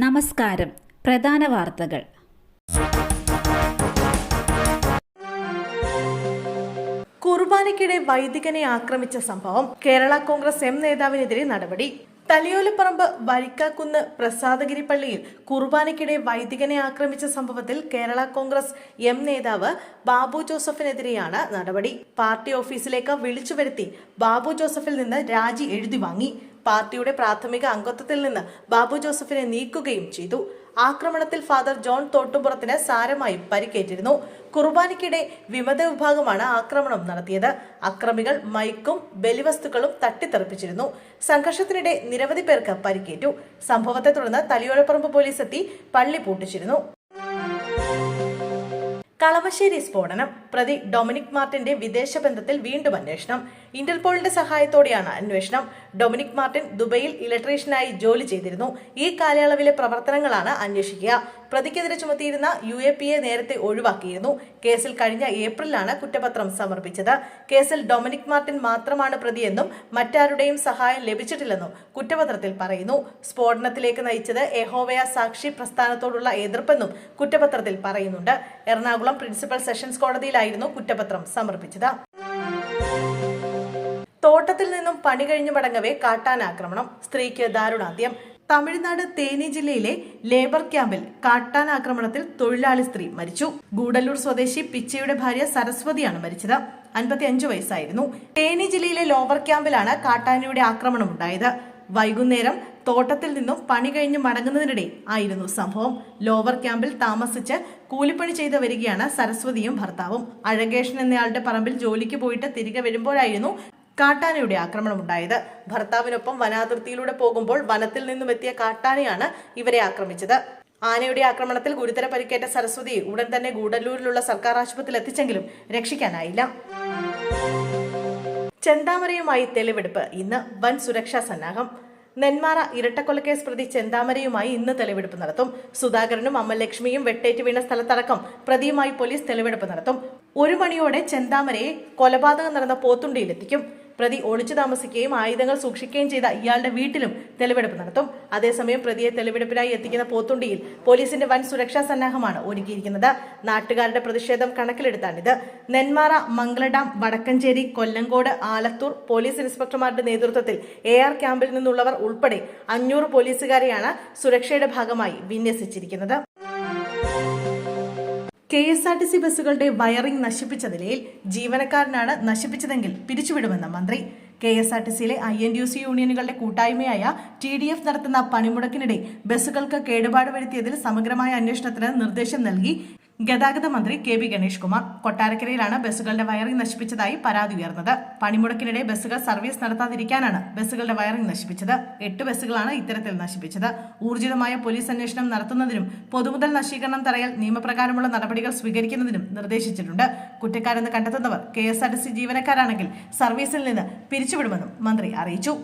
നമസ്കാരം. പ്രധാന വാർത്തകൾ. കുർബാനയ്ക്കിടെ വൈദികനെ ആക്രമിച്ച സംഭവം. കേരള കോൺഗ്രസ് എം നേതാവിനെതിരെ നടപടി. തലയോലപ്പറമ്പ് വരിക്കാക്കുന്ന് പ്രസാദഗിരി പള്ളിയിൽ കുർബാനയ്ക്കിടെ വൈദികനെ ആക്രമിച്ച സംഭവത്തിൽ കേരള കോൺഗ്രസ് എം നേതാവ് ബാബു ജോസഫിനെതിരെയാണ് നടപടി. പാർട്ടി ഓഫീസിലേക്ക് വിളിച്ചു വരുത്തി ബാബു ജോസഫിൽ നിന്ന് രാജി എഴുതി വാങ്ങി. പാർട്ടിയുടെ പ്രാഥമിക അംഗത്വത്തിൽ നിന്ന് ബാബു ജോസഫിനെ നീക്കുകയും ചെയ്തു. ആക്രമണത്തിൽ ഫാദർ ജോൺ തോട്ടുപുറത്തിന് സാരമായി പരിക്കേറ്റിരുന്നു. കുർബാനയ്ക്കിടെ വിമത വിഭാഗമാണ് ആക്രമണം നടത്തിയത്. അക്രമികൾ മൈക്കും ബലിവസ്തുക്കളും തട്ടിത്തെറിപ്പിച്ചിരുന്നു. സംഘർഷത്തിനിടെ നിരവധി പേർക്ക് പരിക്കേറ്റു. സംഭവത്തെ തുടർന്ന് തലയോലപ്പറമ്പ് പോലീസ് എത്തി പള്ളി പൂട്ടിച്ചിരുന്നു. കളമശ്ശേരി സ്ഫോടനം. പ്രതി ഡൊമിനിക് മാർട്ടിന്റെ വിദേശ ബന്ധത്തിൽ വീണ്ടും അന്വേഷണം. ഇന്റർപോളിന്റെ സഹായത്തോടെയാണ് അന്വേഷണം. ഡൊമിനിക് മാർട്ടിൻ ദുബൈയിൽ ഇലക്ട്രീഷ്യനായി ജോലി ചെയ്തിരുന്നു. ഈ കാലയളവിലെ പ്രവർത്തനങ്ങളാണ് അന്വേഷിക്കുക. പ്രതിക്കെതിരെ ചുമത്തിയിരുന്ന UAPA നേരത്തെ ഒഴിവാക്കിയിരുന്നു. കേസിൽ കഴിഞ്ഞ ഏപ്രിലാണ് കുറ്റപത്രം സമർപ്പിച്ചത്. കേസിൽ ഡൊമിനിക് മാർട്ടിൻ മാത്രമാണ് പ്രതിയെന്നും മറ്റാരുടെയും സഹായം ലഭിച്ചിട്ടില്ലെന്നും കുറ്റപത്രത്തിൽ പറയുന്നു. സ്ഫോടനത്തിലേക്ക് നയിച്ചത് യഹോവയ സാക്ഷി പ്രസ്ഥാനത്തോടുള്ള എതിർപ്പെന്നും കുറ്റപത്രത്തിൽ പറയുന്നുണ്ട്. എറണാകുളം പ്രിൻസിപ്പൽ സെഷൻസ് കോടതിയിലായിരുന്നു കുറ്റപത്രം സമർപ്പിച്ചത്. തോട്ടത്തിൽ നിന്നും പണി കഴിഞ്ഞു മടങ്ങവേ കാട്ടാനാക്രമണം. സ്ത്രീക്ക് ദാരുണാന്ത്യം. തമിഴ്നാട് തേനി ജില്ലയിലെ ലേബർ ക്യാമ്പിൽ കാട്ടാനാക്രമണത്തിൽ തൊഴിലാളി സ്ത്രീ മരിച്ചു. ഗൂഡല്ലൂർ സ്വദേശി പിച്ചയുടെ ഭാര്യ സരസ്വതിയാണ് മരിച്ചത്. 55 വയസ്സായിരുന്നു. തേനി ജില്ലയിലെ ലോവർ ക്യാമ്പിലാണ് കാട്ടാനയുടെ ആക്രമണം ഉണ്ടായത്. വൈകുന്നേരം തോട്ടത്തിൽ നിന്നും പണി കഴിഞ്ഞ് മടങ്ങുന്നതിനിടെ ആയിരുന്നു സംഭവം. ലോവർ ക്യാമ്പിൽ താമസിച്ച് കൂലിപ്പണി ചെയ്ത് വരികയാണ് സരസ്വതിയും ഭർത്താവും. അഴകേഷൻ എന്നയാളുടെ പറമ്പിൽ ജോലിക്ക് പോയിട്ട് തിരികെ വരുമ്പോഴായിരുന്നു കാട്ടാനയുടെ ആക്രമണം ഉണ്ടായത്. ഭർത്താവിനൊപ്പം വനാതിർത്തിയിലൂടെ പോകുമ്പോൾ വനത്തിൽ നിന്നും എത്തിയ കാട്ടാനയാണ് ഇവരെ ആക്രമിച്ചത്. ആനയുടെ ആക്രമണത്തിൽ ഗുരുതര പരിക്കേറ്റ സരസ്വതിയെ ഉടൻ തന്നെ ഗൂഡല്ലൂരിലുള്ള സർക്കാർ ആശുപത്രിയിൽ എത്തിച്ചെങ്കിലും രക്ഷിക്കാനായില്ല. ചെന്താമരയുമായി തെളിവെടുപ്പ്. ഇന്ന് വൻ സുരക്ഷാ സന്നാഹം. നെന്മാറ ഇരട്ടക്കൊലക്കേസ് പ്രതി ചെന്താമരയുമായി ഇന്ന് തെളിവെടുപ്പ് നടത്തും. സുധാകരനും അമ്മ ലക്ഷ്മിയും വെട്ടേറ്റ് വീണ സ്ഥലത്തടക്കം പ്രതിയുമായി പോലീസ് തെളിവെടുപ്പ് നടത്തും. 1 മണിയോടെ ചെന്താമരയെ കൊലപാതകം നടന്ന പോത്തുണ്ടിയിലെത്തിക്കും. പ്രതി ഒളിച്ചു താമസിക്കുകയും ആയുധങ്ങൾ സൂക്ഷിക്കുകയും ചെയ്ത ഇയാളുടെ വീട്ടിലും തെളിവെടുപ്പ് നടത്തും. അതേസമയം പ്രതിയെ തെളിവെടുപ്പിനായി എത്തിക്കുന്ന പോത്തുണ്ടിയിൽ പോലീസിന്റെ വൻ സുരക്ഷാ സന്നാഹമാണ് ഒരുക്കിയിരിക്കുന്നത്. നാട്ടുകാരുടെ പ്രതിഷേധം കണക്കിലെടുത്താണിത്. നെന്മാറ, മംഗളഡാം, വടക്കഞ്ചേരി, കൊല്ലങ്കോട്, ആലത്തൂർ പോലീസ് ഇൻസ്പെക്ടർമാരുടെ നേതൃത്വത്തിൽ AR ക്യാമ്പിൽ നിന്നുള്ളവർ ഉൾപ്പെടെ 500 പോലീസുകാരെയാണ് സുരക്ഷയുടെ ഭാഗമായി വിന്യസിച്ചിരിക്കുന്നത്. KSRTC ബസ്സുകളുടെ വയറിംഗ് നശിപ്പിച്ച നിലയിൽ. ജീവനക്കാരനാണ് നശിപ്പിച്ചതെങ്കിൽ പിരിച്ചുവിടുമെന്ന് മന്ത്രി. KSRTCയിലെ INTUC യൂണിയനുകളുടെ കൂട്ടായ്മയായ TDF നടത്തുന്ന പണിമുടക്കിനിടെ ബസ്സുകൾക്ക് കേടുപാട് വരുത്തിയതിൽ സമഗ്രമായ അന്വേഷണത്തിന് നിർദ്ദേശം നൽകി ഗതാഗത മന്ത്രി KB ഗണേഷ് കുമാർ. കൊട്ടാരക്കരയിലാണ് ബസ്സുകളുടെ വയറിംഗ് നശിപ്പിച്ചതായി പരാതി ഉയർന്നത്. പണിമുടക്കിനിടെ ബസ്സുകൾ സർവീസ് നടത്താതിരിക്കാനാണ് ബസ്സുകളുടെ വയറിംഗ് നശിപ്പിച്ചത്. 8 ബസ്സുകളാണ് ഇത്തരത്തിൽ നശിപ്പിച്ചത്. ഊർജിതമായ പോലീസ് അന്വേഷണം നടത്തുന്നതിനും പൊതുമുതൽ നശീകരണം തടയൽ നിയമപ്രകാരമുള്ള നടപടികൾ സ്വീകരിക്കുന്നതിനും നിർദ്ദേശിച്ചിട്ടുണ്ട്. കുറ്റക്കാരെന്ന് കണ്ടെത്തുന്നവർ KSRTC ജീവനക്കാരാണെങ്കിൽ സർവീസിൽ നിന്ന് പിരിച്ചുവിടുമെന്നും മന്ത്രി അറിയിച്ചു.